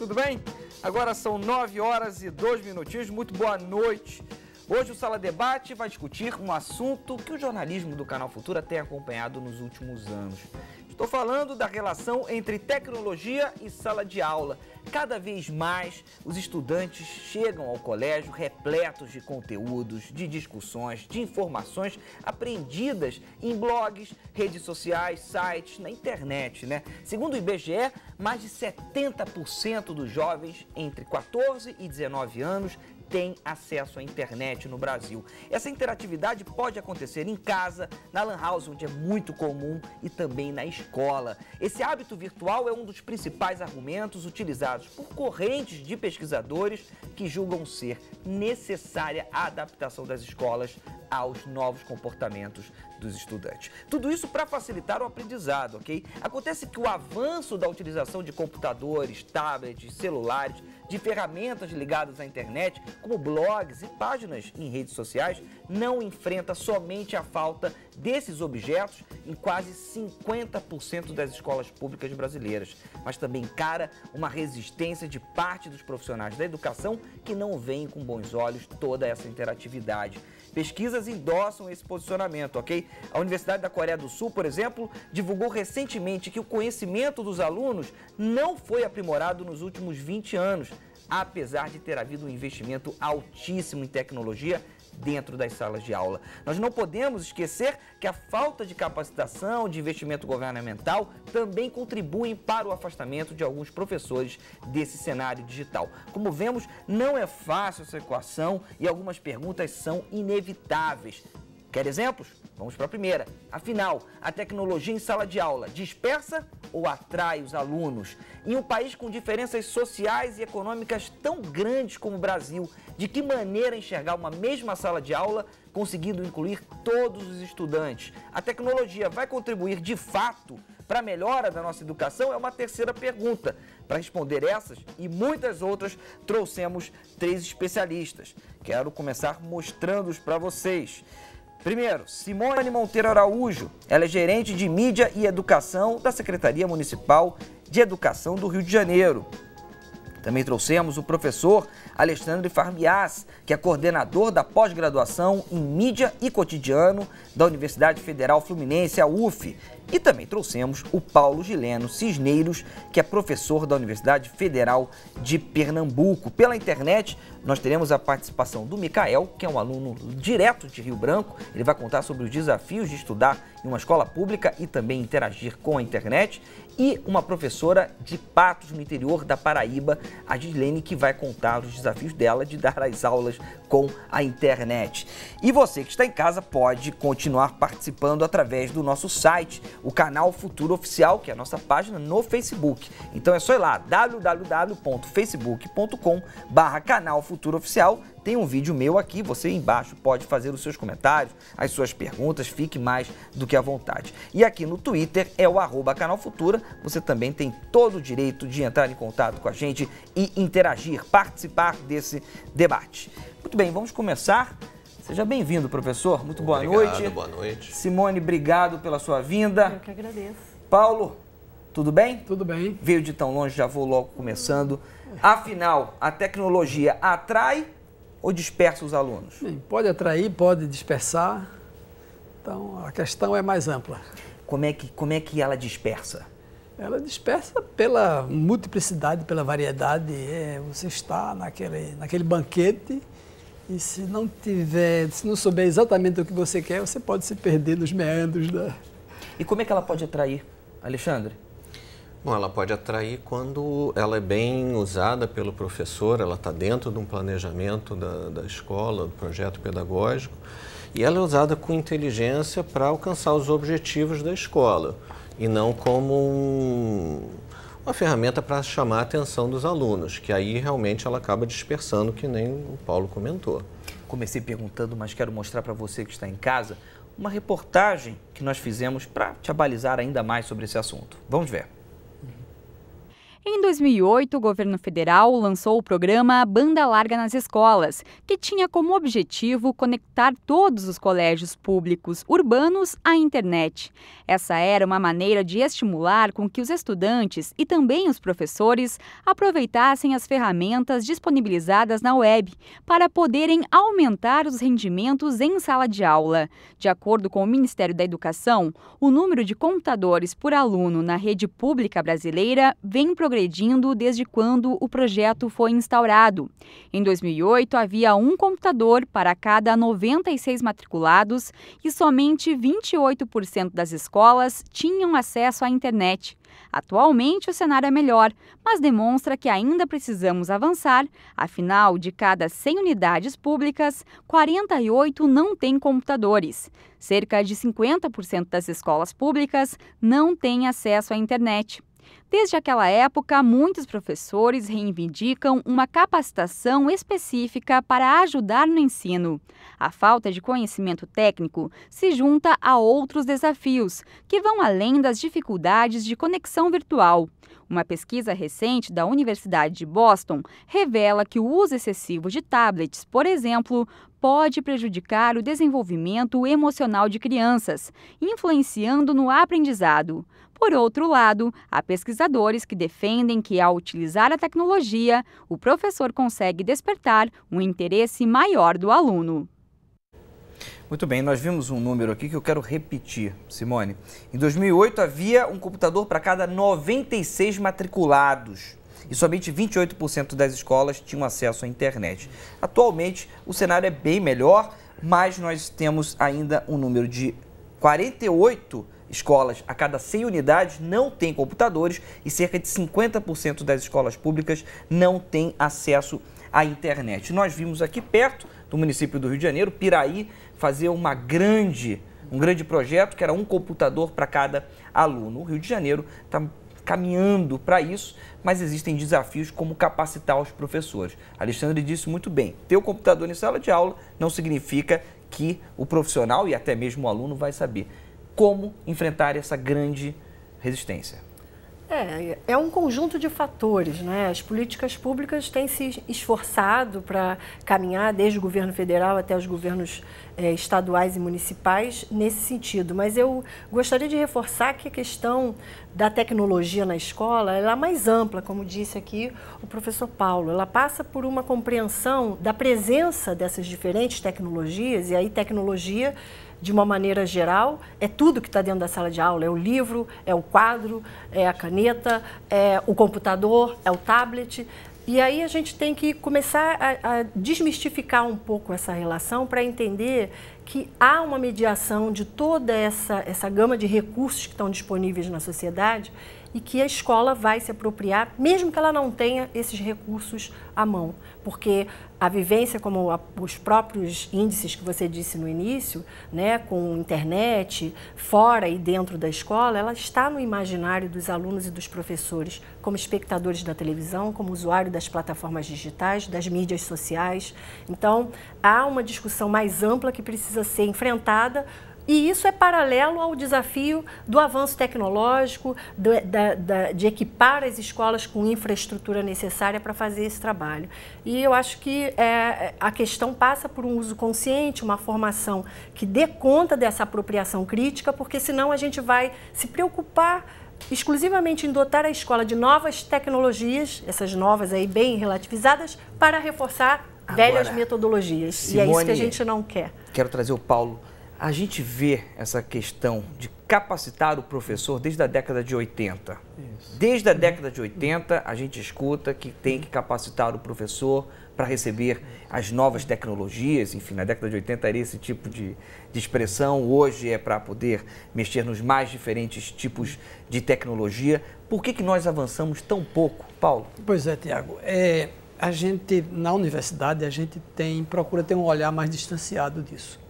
tudo bem? Agora são 9 horas e 2 minutinhos, muito boa noite. Hoje o Sala Debate vai discutir um assunto que o jornalismo do Canal Futura tem acompanhado nos últimos anos. Estou falando da relação entre tecnologia e sala de aula. Cada vez mais os estudantes chegam ao colégio repletos de conteúdos, de discussões, de informações aprendidas em blogs, redes sociais, sites, na internet, né? Segundo o IBGE, mais de 70% dos jovens entre 14 e 19 anos tem acesso à internet no Brasil. Essa interatividade pode acontecer em casa, na lan house, onde é muito comum, e também na escola. Esse hábito virtual é um dos principais argumentos utilizados por correntes de pesquisadores que julgam ser necessária a adaptação das escolas aos novos comportamentos dos estudantes. Tudo isso para facilitar o aprendizado, ok? Acontece que o avanço da utilização de computadores, tablets, celulares, de ferramentas ligadas à internet, como blogs e páginas em redes sociais, não enfrenta somente a falta desses objetos em quase 50% das escolas públicas brasileiras, mas também encara uma resistência de parte dos profissionais da educação que não veem com bons olhos toda essa interatividade. Pesquisas endossam esse posicionamento, ok? A Universidade da Coreia do Sul, por exemplo, divulgou recentemente que o conhecimento dos alunos não foi aprimorado nos últimos 20 anos, apesar de ter havido um investimento altíssimo em tecnologia dentro das salas de aula. Nós não podemos esquecer que a falta de capacitação, de investimento governamental também contribuem para o afastamento de alguns professores desse cenário digital. Como vemos, não é fácil essa equação e algumas perguntas são inevitáveis. Quer exemplos? Vamos para a primeira. Afinal, a tecnologia em sala de aula dispersa ou atrai os alunos? Em um país com diferenças sociais e econômicas tão grandes como o Brasil, de que maneira enxergar uma mesma sala de aula, conseguindo incluir todos os estudantes? A tecnologia vai contribuir de fato para a melhora da nossa educação? É uma terceira pergunta. Para responder essas e muitas outras, trouxemos 3 especialistas. Quero começar mostrando-os para vocês. Primeiro, Simone Monteiro Araújo, ela é gerente de mídia e educação da Secretaria Municipal de Educação do Rio de Janeiro. Também trouxemos o professor Alexandre Farmias, que é coordenador da pós-graduação em mídia e cotidiano da Universidade Federal Fluminense, a UF. E também trouxemos o Paulo Gileno Cisneiros, que é professor da Universidade Federal de Pernambuco. Pela internet, nós teremos a participação do Micael, que é um aluno direto de Rio Branco. Ele vai contar sobre os desafios de estudar em uma escola pública e também interagir com a internet. E uma professora de Patos, no interior da Paraíba, a Gislene, que vai contar os desafios dela de dar as aulas com a internet. E você que está em casa pode continuar participando através do nosso site, o Canal Futura Oficial, que é a nossa página no Facebook. Então é só ir lá, www.facebook.com/Canal Futura Oficial. Tem um vídeo meu aqui, você embaixo pode fazer os seus comentários, as suas perguntas, fique mais do que à vontade. E aqui no Twitter é o @canalfutura, você também tem todo o direito de entrar em contato com a gente e interagir, participar desse debate. Muito bem, vamos começar. Seja bem-vindo, professor. Muito boa noite. Boa noite. Simone, obrigado pela sua vinda. Eu que agradeço. Paulo, tudo bem? Tudo bem. Veio de tão longe, já vou logo começando. Afinal, a tecnologia atrai ou dispersa os alunos? Bem, pode atrair, pode dispersar. Então, a questão é mais ampla. Como é que ela dispersa? Ela dispersa pela multiplicidade, pela variedade. Você está naquele banquete e se não souber exatamente o que você quer, você pode se perder nos meandros da... E como é que ela pode atrair, Alexandre? Bom, ela pode atrair quando ela é bem usada pelo professor, ela está dentro de um planejamento da escola, do projeto pedagógico, e ela é usada com inteligência para alcançar os objetivos da escola, e não como uma ferramenta para chamar a atenção dos alunos, que aí realmente ela acaba dispersando, que nem o Paulo comentou. Comecei perguntando, mas quero mostrar para você que está em casa uma reportagem que nós fizemos para te abalizar ainda mais sobre esse assunto. Vamos ver. Em 2008, o governo federal lançou o programa Banda Larga nas Escolas, que tinha como objetivo conectar todos os colégios públicos urbanos à internet. Essa era uma maneira de estimular com que os estudantes e também os professores aproveitassem as ferramentas disponibilizadas na web para poderem aumentar os rendimentos em sala de aula. De acordo com o Ministério da Educação, o número de computadores por aluno na rede pública brasileira vem progredindo desde quando o projeto foi instaurado. Em 2008, havia um computador para cada 96 matriculados e somente 28% das escolas tinham acesso à internet. Atualmente, o cenário é melhor, mas demonstra que ainda precisamos avançar. Afinal, de cada 100 unidades públicas, 48 não têm computadores. Cerca de 50% das escolas públicas não têm acesso à internet. Desde aquela época, muitos professores reivindicam uma capacitação específica para ajudar no ensino. A falta de conhecimento técnico se junta a outros desafios, que vão além das dificuldades de conexão virtual. Uma pesquisa recente da Universidade de Boston revela que o uso excessivo de tablets, por exemplo, pode prejudicar o desenvolvimento emocional de crianças, influenciando no aprendizado. Por outro lado, há pesquisadores que defendem que, ao utilizar a tecnologia, o professor consegue despertar um interesse maior do aluno. Muito bem, nós vimos um número aqui que eu quero repetir, Simone. Em 2008, havia um computador para cada 96 matriculados e somente 28% das escolas tinham acesso à internet. Atualmente, o cenário é bem melhor, mas nós temos ainda um número de 48 escolas a cada 100 unidades não têm computadores e cerca de 50% das escolas públicas não têm acesso à internet. Nós vimos aqui perto do município do Rio de Janeiro, Piraí, fazer um grande projeto que era um computador para cada aluno. O Rio de Janeiro está caminhando para isso, mas existem desafios como capacitar os professores. Alexandre disse muito bem, ter o computador em sala de aula não significa que o profissional e até mesmo o aluno vai saber como enfrentar essa grande resistência. É um conjunto de fatores, né? As políticas públicas têm se esforçado para caminhar desde o governo federal até os governos estaduais e municipais nesse sentido. Mas eu gostaria de reforçar que a questão da tecnologia na escola ela é mais ampla, como disse aqui o professor Paulo. Ela passa por uma compreensão da presença dessas diferentes tecnologias, e aí tecnologia, de uma maneira geral, é tudo que está dentro da sala de aula. É o livro, é o quadro, é a caneta, é o computador, é o tablet. E aí a gente tem que começar a desmistificar um pouco essa relação para entender que há uma mediação de toda essa gama de recursos que estão disponíveis na sociedade e que a escola vai se apropriar, mesmo que ela não tenha esses recursos à mão. Porque a vivência, como os próprios índices que você disse no início, né, com internet, fora e dentro da escola, ela está no imaginário dos alunos e dos professores, como espectadores da televisão, como usuário das plataformas digitais, das mídias sociais. Então, há uma discussão mais ampla que precisa ser enfrentada. E isso é paralelo ao desafio do avanço tecnológico, de equipar as escolas com infraestrutura necessária para fazer esse trabalho. E eu acho que a questão passa por um uso consciente, uma formação que dê conta dessa apropriação crítica, porque senão a gente vai se preocupar exclusivamente em dotar a escola de novas tecnologias, essas novas aí bem relativizadas, para reforçar velhas metodologias. Simone, e é isso que a gente não quer. Quero trazer o Paulo. A gente vê essa questão de capacitar o professor desde a década de 80. Isso. Desde a década de 80, a gente escuta que tem que capacitar o professor para receber as novas tecnologias. Enfim, na década de 80 era esse tipo de expressão. Hoje é para poder mexer nos mais diferentes tipos de tecnologia. Por que nós avançamos tão pouco, Paulo? Pois é, Tiago. A gente, na universidade, a gente procura ter um olhar mais distanciado disso.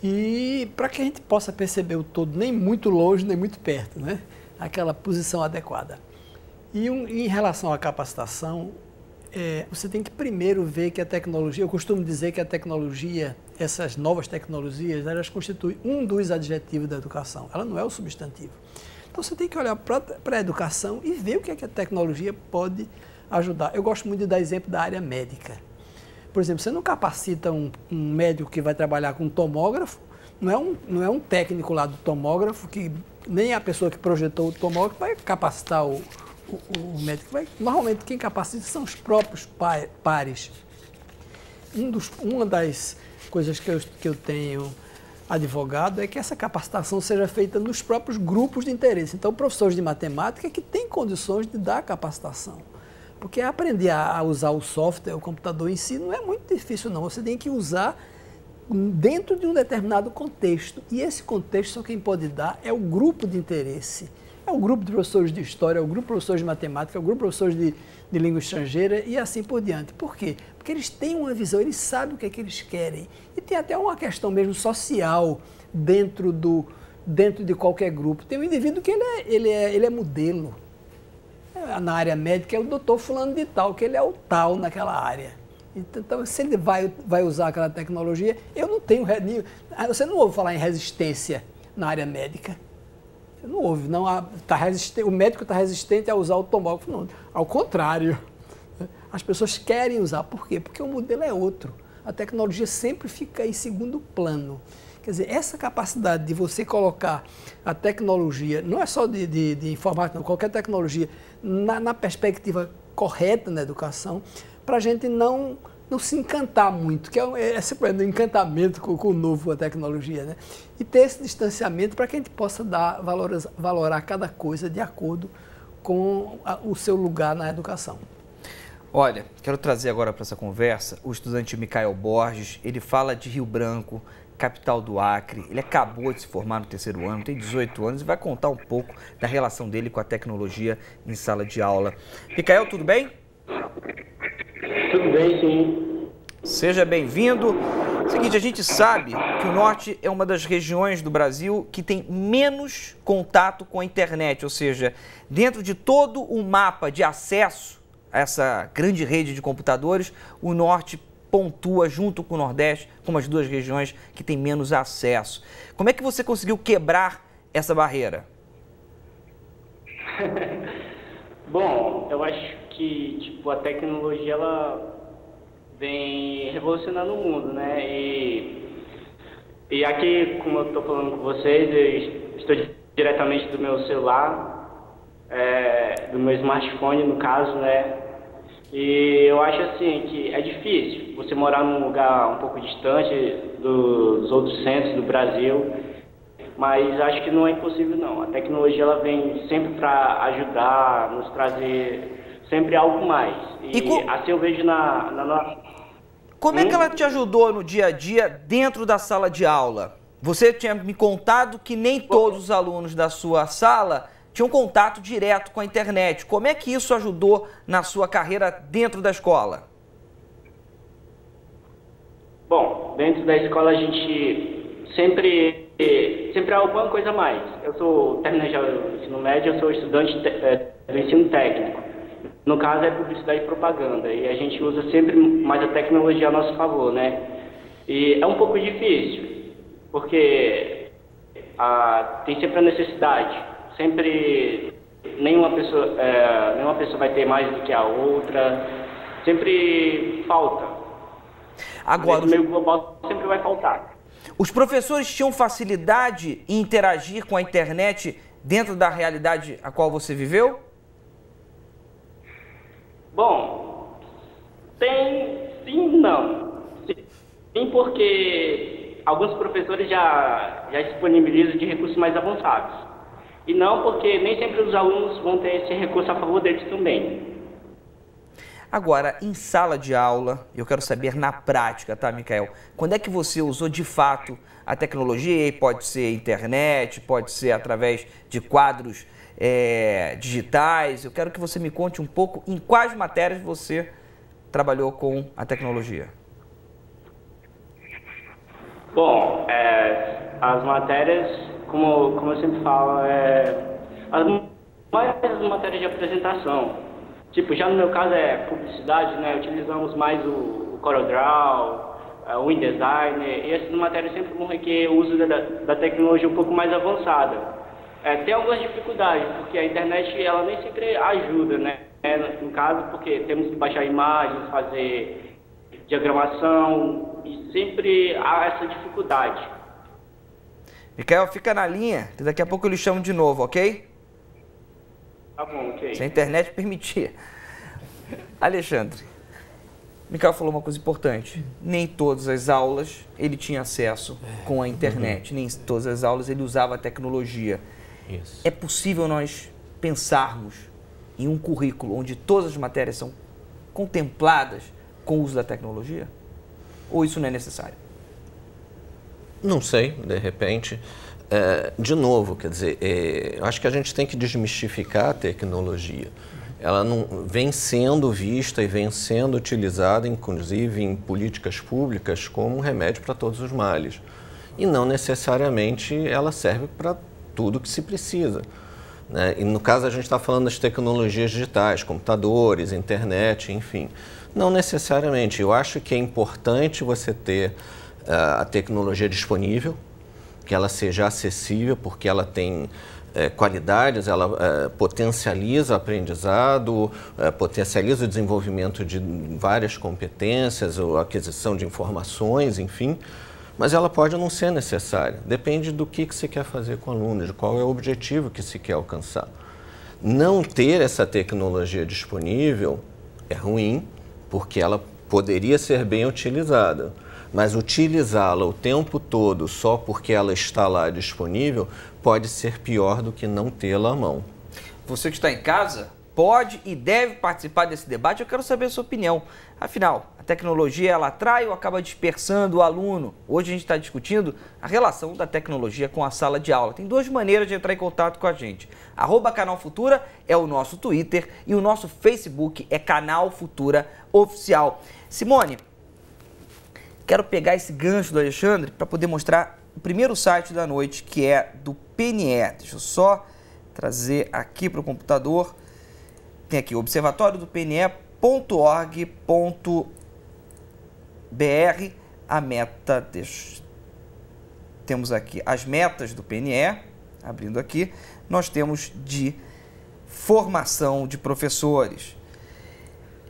E para que a gente possa perceber o todo, nem muito longe, nem muito perto, né? Aquela posição adequada. E em relação à capacitação, você tem que primeiro ver que a tecnologia, eu costumo dizer que a tecnologia, essas novas tecnologias, elas constituem um dos adjetivos da educação. Ela não é o substantivo. Então você tem que olhar para a educação e ver o que é que a tecnologia pode ajudar. Eu gosto muito de dar exemplo da área médica. Por exemplo, você não capacita um médico que vai trabalhar com tomógrafo, não é um técnico lá do tomógrafo, que nem a pessoa que projetou o tomógrafo vai capacitar o médico. Normalmente quem capacita são os próprios pares. Uma das coisas que eu tenho advogado é que essa capacitação seja feita nos próprios grupos de interesse. Então, professores de matemática que têm condições de dar capacitação. Porque aprender a usar o software, o computador em si, não é muito difícil, não. Você tem que usar dentro de um determinado contexto. E esse contexto só quem pode dar é o grupo de interesse. É o grupo de professores de história, é o grupo de professores de matemática, é o grupo de professores de língua estrangeira e assim por diante. Por quê? Porque eles têm uma visão, eles sabem o que é que eles querem. E tem até uma questão mesmo social dentro de qualquer grupo. Tem um indivíduo que ele é modelo. Na área médica é o doutor fulano de tal, que ele é o tal naquela área. Então, se ele vai usar aquela tecnologia, eu não tenho... Você não ouve falar em resistência na área médica. Você não ouve, não, o médico está resistente a usar o tomógrafo. Não, ao contrário. As pessoas querem usar. Por quê? Porque o modelo é outro. A tecnologia sempre fica em segundo plano. Quer dizer, essa capacidade de você colocar a tecnologia, não é só de informática, não, qualquer tecnologia, na perspectiva correta na educação, para a gente não se encantar muito, que é esse problema do encantamento com o novo, com a tecnologia, né? E ter esse distanciamento para que a gente possa valorar cada coisa de acordo com o seu lugar na educação. Olha, quero trazer agora para essa conversa o estudante Micael Borges. Ele fala de Rio Branco, capital do Acre. Ele acabou de se formar no terceiro ano, tem 18 anos e vai contar um pouco da relação dele com a tecnologia em sala de aula. Micael, tudo bem? Tudo bem, sim. Seja bem-vindo. Seguinte, a gente sabe que o Norte é uma das regiões do Brasil que tem menos contato com a internet, ou seja, dentro de todo o mapa de acesso a essa grande rede de computadores, o Norte pontua junto com o Nordeste como as duas regiões que têm menos acesso. Como é que você conseguiu quebrar essa barreira? Bom, eu acho que a tecnologia ela vem revolucionando o mundo, né? E aqui, como eu estou falando com vocês, eu estou diretamente do meu celular, do meu smartphone, no caso, né? E eu acho assim que é difícil você morar num lugar um pouco distante dos outros centros do Brasil, mas acho que não é impossível não. A tecnologia ela vem sempre para ajudar, nos trazer sempre algo mais. E assim eu vejo na nossa... Como é que ela te ajudou no dia a dia dentro da sala de aula? Você tinha me contado que nem todos os alunos da sua sala tinham contato direto com a internet. Como é que isso ajudou na sua carreira dentro da escola? Bom, dentro da escola a gente sempre há alguma coisa a mais. Terminei já o ensino médio, eu sou estudante do ensino técnico. No caso é publicidade e propaganda, e a gente usa sempre mais a tecnologia a nosso favor, né? E é um pouco difícil, porque tem sempre a necessidade. Sempre nenhuma pessoa vai ter mais do que a outra, sempre falta. Agora, no meio global sempre vai faltar. Os professores tinham facilidade em interagir com a internet dentro da realidade a qual você viveu? Bom, tem sim e não. Sim, porque alguns professores já disponibilizam de recursos mais avançados. E não porque nem sempre os alunos vão ter esse recurso a favor deles também. Agora, em sala de aula, eu quero saber na prática, tá, Micael? Quando é que você usou de fato a tecnologia? E pode ser internet, pode ser através de quadros digitais. Eu quero que você me conte um pouco em quais matérias você trabalhou com a tecnologia. Bom, as matérias, como eu sempre falo, as matérias de apresentação. Tipo, já no meu caso é publicidade, né? Utilizamos mais o CorelDRAW, o InDesign, e essas matérias sempre vão requerer o uso da tecnologia um pouco mais avançada. tem algumas dificuldades, porque a internet ela nem sempre ajuda, né? No caso, porque temos que baixar imagens, fazer diagramação, e sempre há essa dificuldade. Micael, fica na linha, que daqui a pouco eu lhe chamo de novo, ok? Tá bom, ok. Se a internet permitir. Alexandre, Micael falou uma coisa importante. Nem todas as aulas ele tinha acesso com a internet. Nem todas as aulas ele usava a tecnologia. Isso. É possível nós pensarmos em um currículo onde todas as matérias são contempladas com o uso da tecnologia? Ou isso não é necessário? Não sei, de repente. De novo, quer dizer, eu acho que a gente tem que desmistificar a tecnologia. Ela não vem sendo vista e vem sendo utilizada, inclusive em políticas públicas, como um remédio para todos os males. E não necessariamente ela serve para tudo que se precisa, né? E no caso a gente está falando das tecnologias digitais, computadores, internet, enfim. Não necessariamente. Eu acho que é importante você ter a tecnologia disponível, que ela seja acessível, porque ela tem qualidades, ela potencializa o aprendizado, potencializa o desenvolvimento de várias competências, ou aquisição de informações, enfim, mas ela pode não ser necessária. Depende do que se quer fazer com o aluno, de qual é o objetivo que se quer alcançar. Não ter essa tecnologia disponível é ruim, porque ela poderia ser bem utilizada. Mas utilizá-la o tempo todo só porque ela está lá disponível pode ser pior do que não tê-la à mão. Você que está em casa pode e deve participar desse debate. Eu quero saber a sua opinião. Afinal, a tecnologia ela atrai ou acaba dispersando o aluno? Hoje a gente está discutindo a relação da tecnologia com a sala de aula. Tem duas maneiras de entrar em contato com a gente. @Canal Futura é o nosso Twitter e o nosso Facebook é Canal Futura Oficial. Simone, quero pegar esse gancho do Alexandre para poder mostrar o primeiro site da noite, que é do PNE. Deixa eu só trazer aqui para o computador. Tem aqui, observatório-do-PNE.org.br. A meta, temos aqui as metas do PNE, abrindo aqui. Nós temos de formação de professores.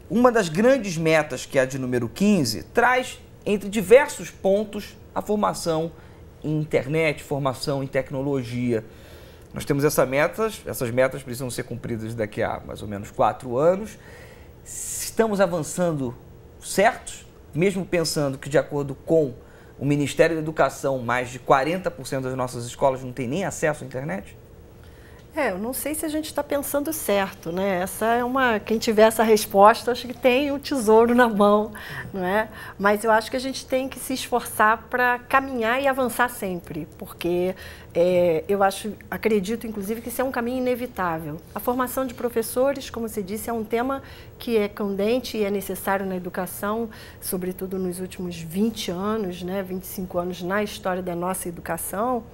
Uma das grandes metas, que é a de número 15, traz entre diversos pontos a formação em internet, formação em tecnologia. Nós temos essas metas precisam ser cumpridas daqui a mais ou menos 4 anos. Estamos avançando certos, mesmo pensando que, de acordo com o Ministério da Educação, mais de 40% das nossas escolas não têm nem acesso à internet? Eu não sei se a gente está pensando certo, né? Quem tiver essa resposta, acho que tem um tesouro na mão, não é? Mas eu acho que a gente tem que se esforçar para caminhar e avançar sempre, porque acredito, inclusive, que isso é um caminho inevitável. A formação de professores, como você disse, é um tema que é candente e é necessário na educação, sobretudo nos últimos 20 anos, né? 25 anos na história da nossa educação.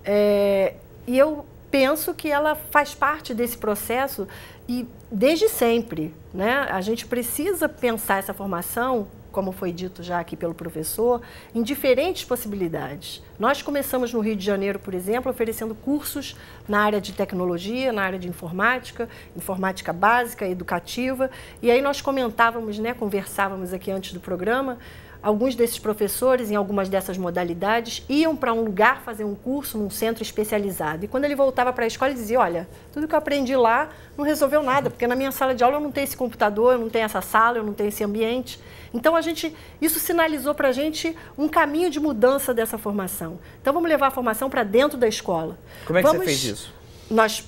E eu penso que ela faz parte desse processo e desde sempre, né? A gente precisa pensar essa formação, como foi dito já aqui pelo professor, em diferentes possibilidades. Nós começamos no Rio de Janeiro, por exemplo, oferecendo cursos na área de tecnologia, na área de informática, informática básica, educativa, e aí nós comentávamos, né, conversávamos aqui antes do programa. Alguns desses professores, em algumas dessas modalidades, iam para um lugar fazer um curso num centro especializado. E quando ele voltava para a escola, ele dizia, olha, tudo que eu aprendi lá não resolveu nada, porque na minha sala de aula eu não tenho esse computador, eu não tenho essa sala, eu não tenho esse ambiente. Então, isso sinalizou para a gente um caminho de mudança dessa formação. Então, vamos levar a formação para dentro da escola. Como é que você fez isso? Nós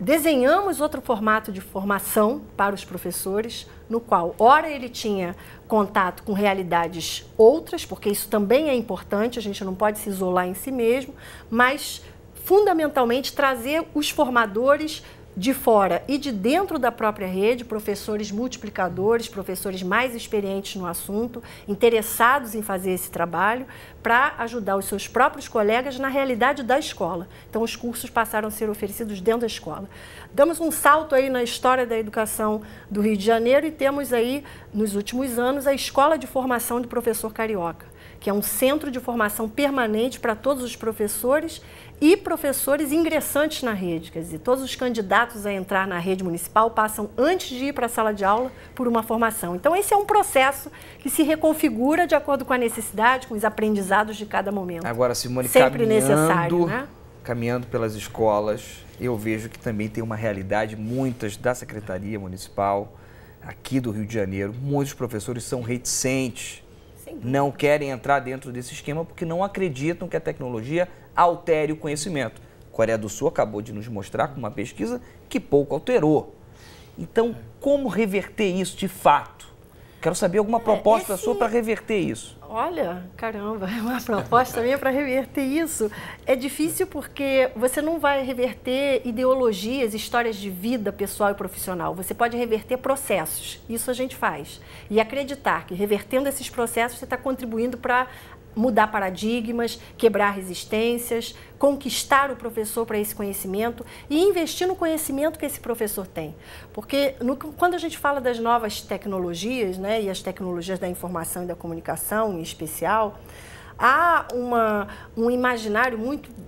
desenhamos outro formato de formação para os professores, no qual, ora, ele tinha contato com realidades outras, porque isso também é importante, a gente não pode se isolar em si mesmo, mas, fundamentalmente, trazer os formadores de fora e de dentro da própria rede, professores multiplicadores, professores mais experientes no assunto, interessados em fazer esse trabalho, para ajudar os seus próprios colegas na realidade da escola. Então, os cursos passaram a ser oferecidos dentro da escola. Damos um salto aí na história da educação do Rio de Janeiro e temos aí, nos últimos anos, a Escola de Formação de Professor Carioca, que é um centro de formação permanente para todos os professores e professores ingressantes na rede. Quer dizer, todos os candidatos a entrar na rede municipal passam, antes de ir para a sala de aula, por uma formação. Então, esse é um processo que se reconfigura de acordo com a necessidade, com os aprendizados de cada momento. Agora, Simone, sempre necessário, né? Caminhando pelas escolas, eu vejo que também tem uma realidade, muitas da Secretaria Municipal, aqui do Rio de Janeiro, muitos professores são reticentes, não querem entrar dentro desse esquema porque não acreditam que a tecnologia altere o conhecimento. A Coreia do Sul acabou de nos mostrar com uma pesquisa que pouco alterou. Então, como reverter isso de fato? Quero saber alguma proposta sua para reverter isso. Olha, caramba, uma proposta minha para reverter isso. É difícil porque você não vai reverter ideologias, histórias de vida pessoal e profissional. Você pode reverter processos. Isso a gente faz. E acreditar que revertendo esses processos você está contribuindo para mudar paradigmas, quebrar resistências, conquistar o professor para esse conhecimento e investir no conhecimento que esse professor tem. Porque quando a gente fala das novas tecnologias, né, e as tecnologias da informação e da comunicação em especial, há um imaginário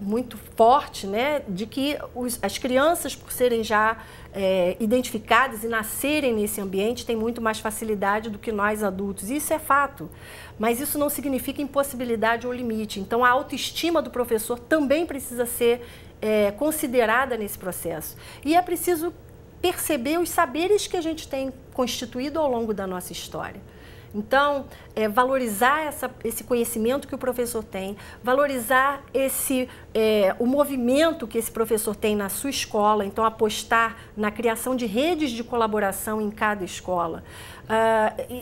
muito forte, né, de que as crianças, por serem já identificadas e nascerem nesse ambiente, têm muito mais facilidade do que nós adultos. Isso é fato, mas isso não significa impossibilidade ou limite. Então, a autoestima do professor também precisa ser considerada nesse processo. E é preciso perceber os saberes que a gente tem constituído ao longo da nossa história. Então, valorizar esse conhecimento que o professor tem, valorizar o movimento que esse professor tem na sua escola, então apostar na criação de redes de colaboração em cada escola.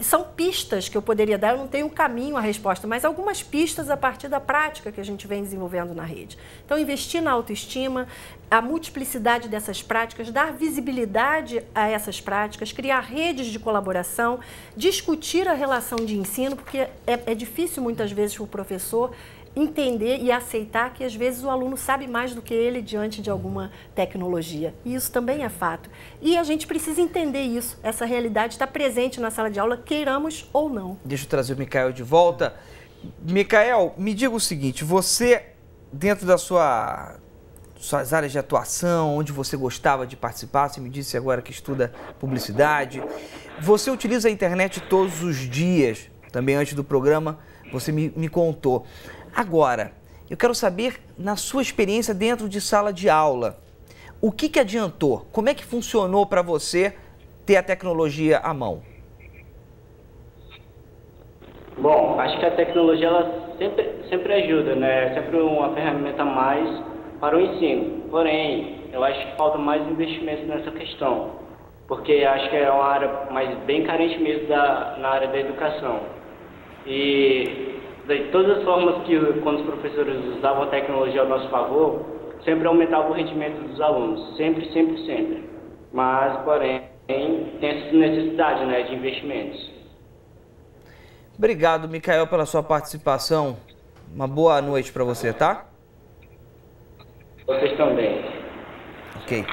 São pistas que eu poderia dar, eu não tenho um caminho, a resposta, mas algumas pistas a partir da prática que a gente vem desenvolvendo na rede. Então, investir na autoestima, a multiplicidade dessas práticas, dar visibilidade a essas práticas, criar redes de colaboração, discutir a relação de ensino, porque é difícil muitas vezes para o professor entender e aceitar que às vezes o aluno sabe mais do que ele diante de alguma tecnologia. E isso também é fato. E a gente precisa entender isso. Essa realidade está presente na sala de aula, queiramos ou não. Deixa eu trazer o Micael de volta. Micael, me diga o seguinte, você, dentro das suas áreas de atuação, onde você gostava de participar, você me disse agora que estuda publicidade, você utiliza a internet todos os dias, também antes do programa você me contou. Agora, eu quero saber, na sua experiência dentro de sala de aula, o que adiantou? Como é que funcionou para você ter a tecnologia à mão? Bom, acho que a tecnologia ela sempre ajuda, né? É sempre uma ferramenta a mais para o ensino. Porém, eu acho que falta mais investimento nessa questão, porque acho que é uma área bem carente mesmo na área da educação. E de todas as formas que quando os professores usavam a tecnologia ao nosso favor, sempre aumentava o rendimento dos alunos, sempre. Mas, porém, tem essa necessidade, né, de investimentos. Obrigado, Micael, pela sua participação. Uma boa noite para você, tá? Vocês também. Ok.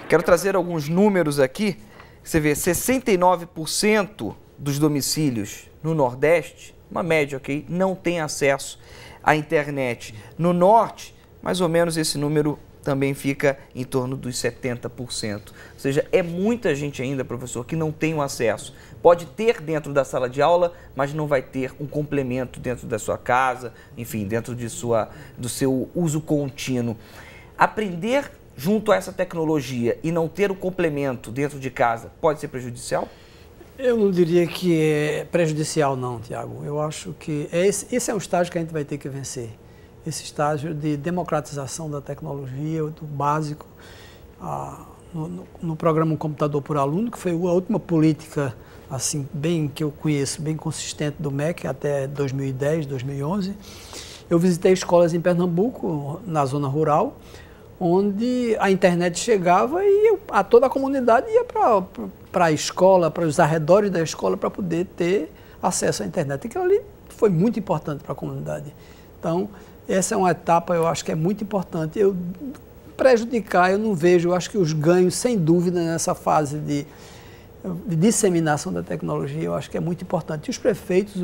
Quero trazer alguns números aqui. Você vê, 69% dos domicílios no Nordeste, uma média, ok, não tem acesso à internet. No Norte, mais ou menos esse número também fica em torno dos 70%. Ou seja, é muita gente ainda, professor, que não tem o acesso. Pode ter dentro da sala de aula, mas não vai ter um complemento dentro da sua casa, enfim, dentro do seu uso contínuo. Aprender junto a essa tecnologia e não ter o complemento dentro de casa pode ser prejudicial? Eu não diria que é prejudicial não, Tiago. Eu acho que esse é um estágio que a gente vai ter que vencer. Esse estágio de democratização da tecnologia, do básico, no programa Um Computador por Aluno, que foi a última política assim, que eu conheço, bem consistente do MEC até 2010, 2011. Eu visitei escolas em Pernambuco, na zona rural, onde a internet chegava e toda a comunidade ia para a escola, para os arredores da escola, para poder ter acesso à internet. Aquilo ali foi muito importante para a comunidade. Então, essa é uma etapa, eu acho que é muito importante. Eu não vejo, eu acho que os ganhos, sem dúvida, nessa fase de disseminação da tecnologia, eu acho que é muito importante. E os prefeitos,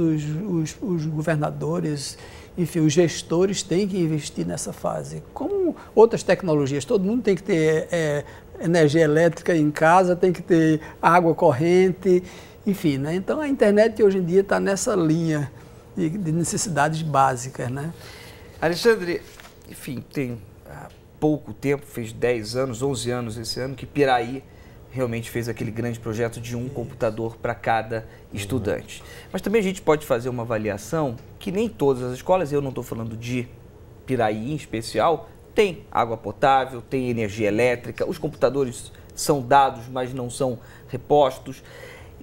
os governadores, enfim, os gestores têm que investir nessa fase. Como outras tecnologias, todo mundo tem que ter energia elétrica em casa, tem que ter água corrente, enfim, né? Então a internet hoje em dia está nessa linha de necessidades básicas, né? Alexandre, enfim, tem há pouco tempo, fez 10 anos, 11 anos esse ano, que Piraí realmente fez aquele grande projeto de um computador para cada estudante. Mas também a gente pode fazer uma avaliação que nem todas as escolas, eu não estou falando de Piraí em especial, tem água potável, tem energia elétrica, os computadores são dados, mas não são repostos.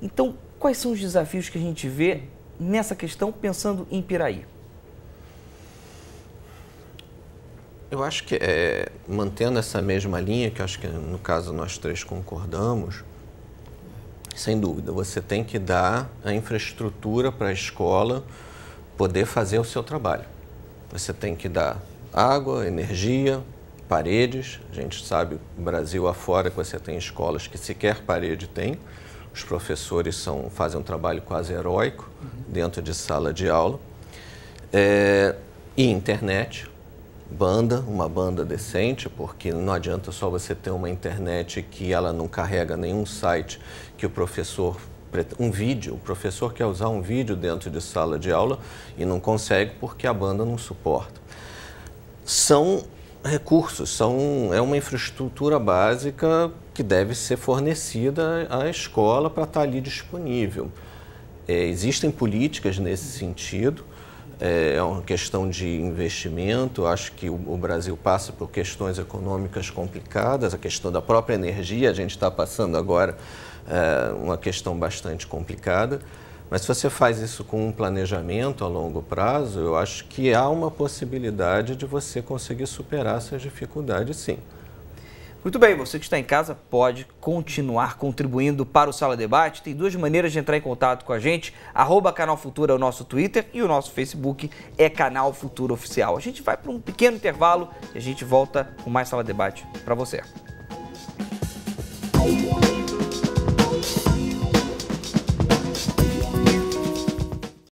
Então, quais são os desafios que a gente vê nessa questão pensando em Piraí? Eu acho que, mantendo essa mesma linha, que acho que no caso nós três concordamos, sem dúvida, você tem que dar a infraestrutura para a escola poder fazer o seu trabalho. Você tem que dar água, energia, paredes. A gente sabe, no Brasil afora, que você tem escolas que sequer parede tem. Os professores fazem um trabalho quase heróico dentro de sala de aula. E internet. Uma banda decente, porque não adianta só você ter uma internet que ela não carrega nenhum site que o professor professor quer usar um vídeo dentro de sala de aula e não consegue porque a banda não suporta. São recursos, é uma infraestrutura básica que deve ser fornecida à escola para estar ali disponível. Existem políticas nesse sentido. É uma questão de investimento. Acho que o Brasil passa por questões econômicas complicadas, a questão da própria energia, a gente está passando agora uma questão bastante complicada, mas se você faz isso com um planejamento a longo prazo, eu acho que há uma possibilidade de você conseguir superar essas dificuldades, sim. Muito bem, você que está em casa pode continuar contribuindo para o Sala Debate. Tem duas maneiras de entrar em contato com a gente. @Canal Futura é o nosso Twitter e o nosso Facebook é Canal Futura Oficial. A gente vai para um pequeno intervalo e a gente volta com mais Sala Debate para você.